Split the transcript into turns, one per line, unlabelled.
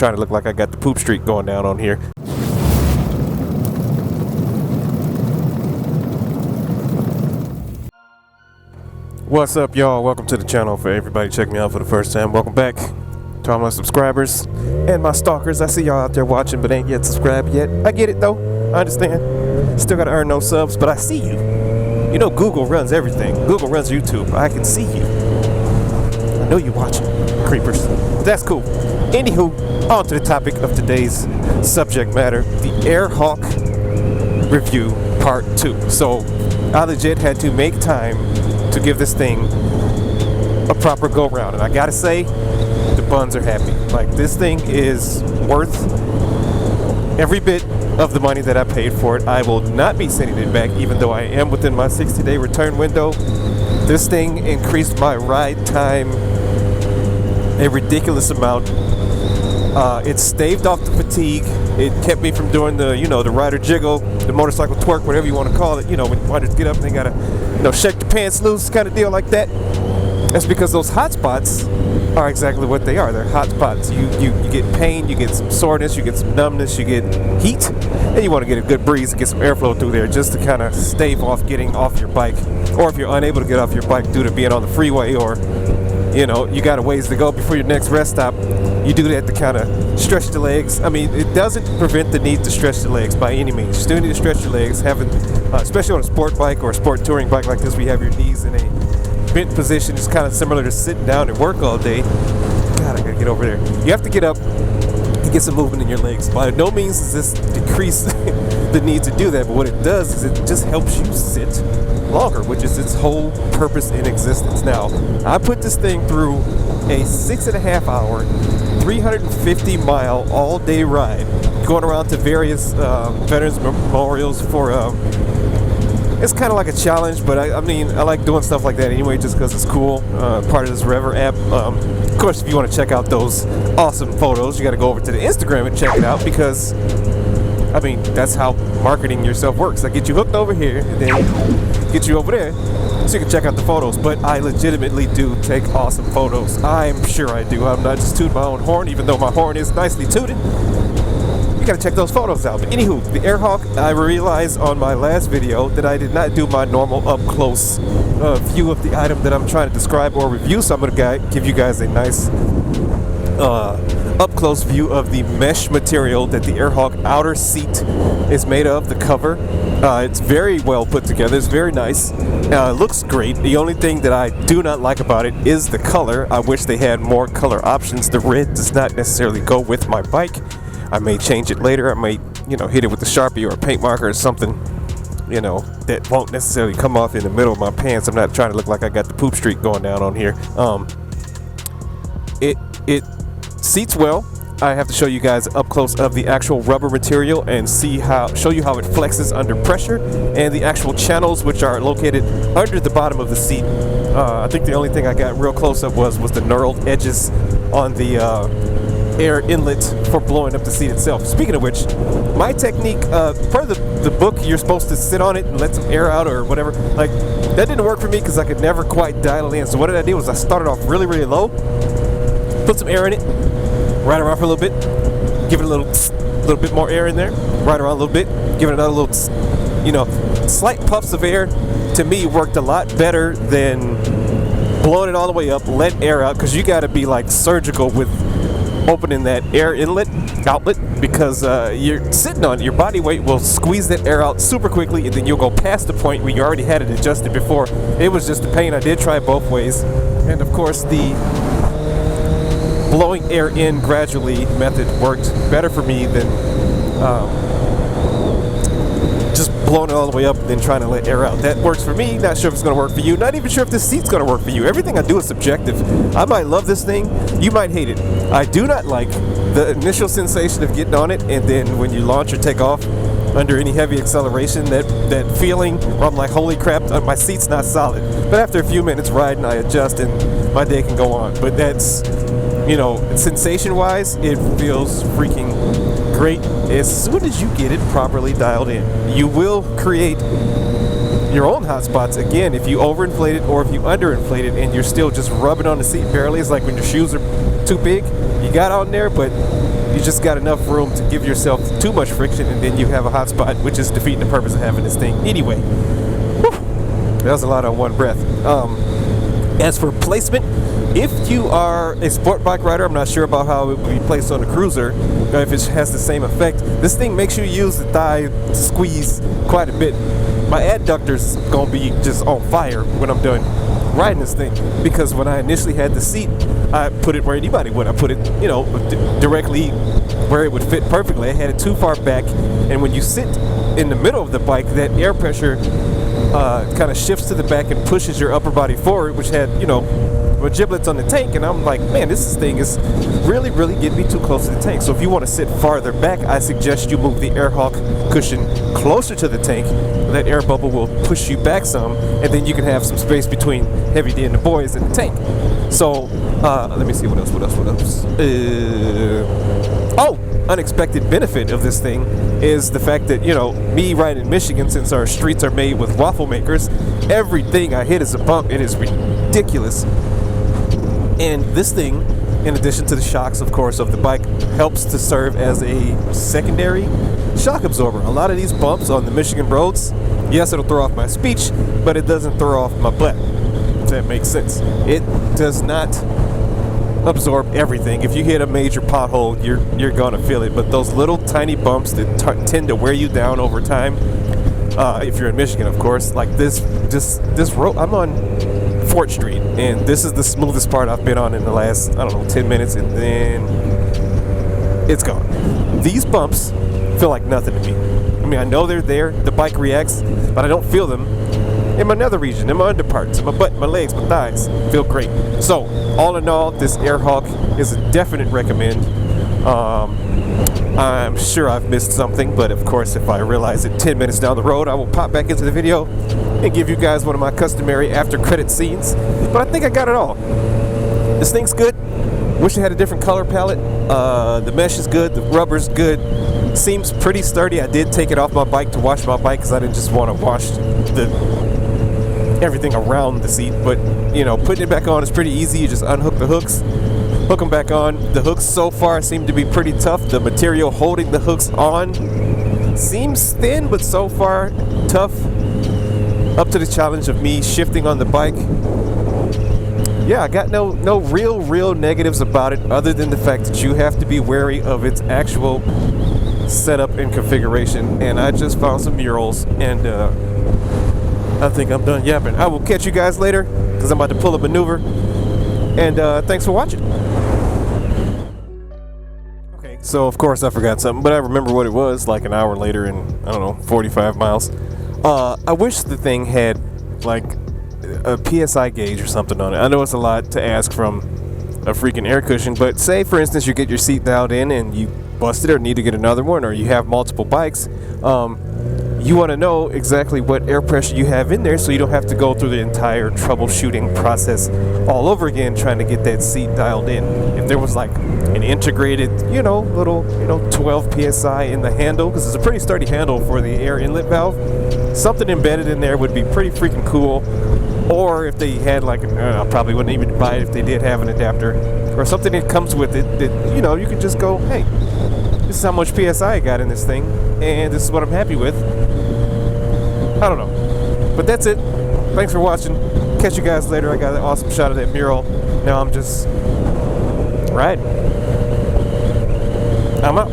Trying to look like I got the poop streak going down on here. What's up, y'all? Welcome to the channel. For everybody checking me out for the first time, welcome back to all my subscribers and my stalkers. I see y'all out there watching but ain't yet subscribed yet. I get it though, I understand. Still gotta earn those subs, but I see you. You know Google runs everything. Google runs YouTube. I can see you. I know you watching, creepers. That's cool. Anywho, on to the topic of today's subject matter, the Airhawk review part 2. So I legit had to make time to give this thing a proper go round, and I gotta say, the buns are happy. Like, this thing is worth every bit of the money that I paid for it. I will not be sending it back, even though I am within my 60-day return window. This thing increased my ride time a ridiculous amount. It staved off the fatigue. It kept me from doing the, the rider jiggle, the motorcycle twerk, whatever you want to call it. When riders get up and they gotta, shake the pants loose, kind of deal like that. That's because those hot spots are exactly what they are. They're hot spots. You get pain, you get some soreness, you get some numbness, you get heat, and you want to get a good breeze and get some airflow through there just to kind of stave off getting off your bike. Or if you're unable to get off your bike due to being on the freeway, or you got a ways to go before your next rest stop, you do that to kind of stretch the legs. I mean, it doesn't prevent the need to stretch the legs by any means. You still need to stretch your legs, especially on a sport bike or a sport touring bike like this, where you have your knees in a bent position. It's kind of similar to sitting down and work all day. God, I gotta get over there. You have to get up to get some movement in your legs. By no means does this decrease the need to do that, but what it does is it just helps you sit longer, which is its whole purpose in existence. Now, I put this thing through a 6.5 hour, 350 mile all-day ride, going around to various veterans memorials for it's kind of like a challenge, but I mean, I like doing stuff like that anyway, just because it's cool. Part of this Rever app. Of course, if you want to check out those awesome photos, you got to go over to the Instagram and check it out, because I mean, that's how marketing yourself works. I get you hooked over here and then get you over there so you can check out the photos. But I legitimately do take awesome photos. I'm sure I do. I'm not just tooting my own horn, even though my horn is nicely tooted. You gotta check those photos out. But anywho, the Airhawk, I realized on my last video that I did not do my normal up-close view of the item that I'm trying to describe or review. So I'm gonna give you guys a nice up-close view of the mesh material that the Airhawk outer seat is made of, the cover. It's very well put together. It's very nice. It looks great. The only thing that I do not like about it is the color. I wish they had more color options. The red does not necessarily go with my bike. I may change it later. I may, hit it with a Sharpie or a paint marker or something, that won't necessarily come off in the middle of my pants. I'm not trying to look like I got the poop streak going down on here. It seats well. I have to show you guys up close of the actual rubber material and show you how it flexes under pressure, and the actual channels, which are located under the bottom of the seat. I think the only thing I got real close up was the knurled edges on the air inlet for blowing up the seat itself. Speaking of which, my technique, per the book, you're supposed to sit on it and let some air out or whatever. Like, that didn't work for me because I could never quite dial it in. So what did I do was I started off really, really low, put some air in it, ride around for a little bit, give it a little bit more air in there, ride around a little bit, give it another little, slight puffs of air. To me, worked a lot better than blowing it all the way up, let air out, because you got to be like surgical with opening that air outlet, because you're sitting on it. Your body weight will squeeze that air out super quickly, and then you'll go past the point where you already had it adjusted before. It was just a pain. I did try both ways, and of course the blowing air in gradually method worked better for me than just blowing it all the way up and then trying to let air out. That works for me. Not sure if it's going to work for you. Not even sure if this seat's going to work for you. Everything I do is subjective. I might love this thing. You might hate it. I do not like the initial sensation of getting on it, and then when you launch or take off under any heavy acceleration, that feeling where I'm like, holy crap, my seat's not solid. But after a few minutes riding, I adjust and my day can go on. But that's, sensation-wise, it feels freaking great. As soon as you get it properly dialed in, you will create your own hot spots again if you overinflate it or if you underinflate it and you're still just rubbing on the seat barely. It's like when your shoes are too big, you got on there, but You just got enough room to give yourself too much friction, and then you have a hot spot, which is defeating the purpose of having this thing anyway. Whew. That was a lot on one breath. As for placement, if you are a sport bike rider, I'm not sure about how it would be placed on a cruiser, or if it has the same effect. This thing makes you use the thigh to squeeze quite a bit. My adductor's gonna be just on fire when I'm done riding this thing, because when I initially had the seat, I put it where anybody would. I put it, you know, directly where it would fit perfectly. I had it too far back, and when you sit in the middle of the bike, that air pressure kind of shifts to the back and pushes your upper body forward, which had, you know, giblets on the tank, and I'm like, man, this thing is really getting me too close to the tank. So if you want to sit farther back, I suggest you move the Airhawk cushion closer to the tank. That air bubble will push you back some, and then you can have some space between Heavy D and the boys in the tank. So let me see what else. Oh, unexpected benefit of this thing is the fact that, you know, me riding in Michigan, since our streets are made with waffle makers, everything I hit is a bump. It is ridiculous. And this thing, in addition to the shocks, of course, of the bike, helps to serve as a secondary shock absorber. A lot of these bumps on the Michigan roads, yes, it'll throw off my speech, but it doesn't throw off my butt, if that makes sense. It does not absorb everything. If you hit a major pothole, you're gonna feel it, but those little tiny bumps that tend to wear you down over time, if you're in Michigan, of course, like this road, I'm on Fort Street, and this is the smoothest part I've been on in the last, I don't know, 10 minutes, and then it's gone. These bumps feel like nothing to me. I mean, I know they're there, the bike reacts, but I don't feel them in my nether region, in my underparts, in my butt, my legs, my thighs. Feel great. So, all in all, this Airhawk is a definite recommend. I'm sure I've missed something, but of course, if I realize it 10 minutes down the road, I will pop back into the video and give you guys one of my customary after credit scenes. But I think I got it all. This thing's good. Wish it had a different color palette. The mesh is good, the rubber's good. Seems pretty sturdy. I did take it off my bike to wash my bike because I didn't just want to wash everything around the seat. But, you know, putting it back on is pretty easy. You just unhook the hooks, hook them back on. The hooks so far seem to be pretty tough. The material holding the hooks on seems thin, but so far tough. Up to the challenge of me shifting on the bike. Yeah, I got no real negatives about it, other than the fact that you have to be wary of its actual setup and configuration. And I just found some murals, and I think I'm done yapping. I will catch you guys later, because I'm about to pull a maneuver. And thanks for watching. Okay, so of course I forgot something, but I remember what it was like an hour later in, I don't know, 45 miles. I wish the thing had like a PSI gauge or something on it. I know it's a lot to ask from a freaking air cushion, but say for instance you get your seat dialed in and you bust it or need to get another one, or you have multiple bikes, you want to know exactly what air pressure you have in there, so you don't have to go through the entire troubleshooting process all over again trying to get that seat dialed in. If there was like an integrated, little, 12 PSI in the handle, because it's a pretty sturdy handle for the air inlet valve, something embedded in there would be pretty freaking cool. Or if they had like, I probably wouldn't even buy it if they did have an adapter, or something that comes with it that, you could just go, hey, this is how much PSI I got in this thing, and this is what I'm happy with. I don't know. But that's it. Thanks for watching. Catch you guys later. I got an awesome shot of that mural. Now I'm just riding. I'm out.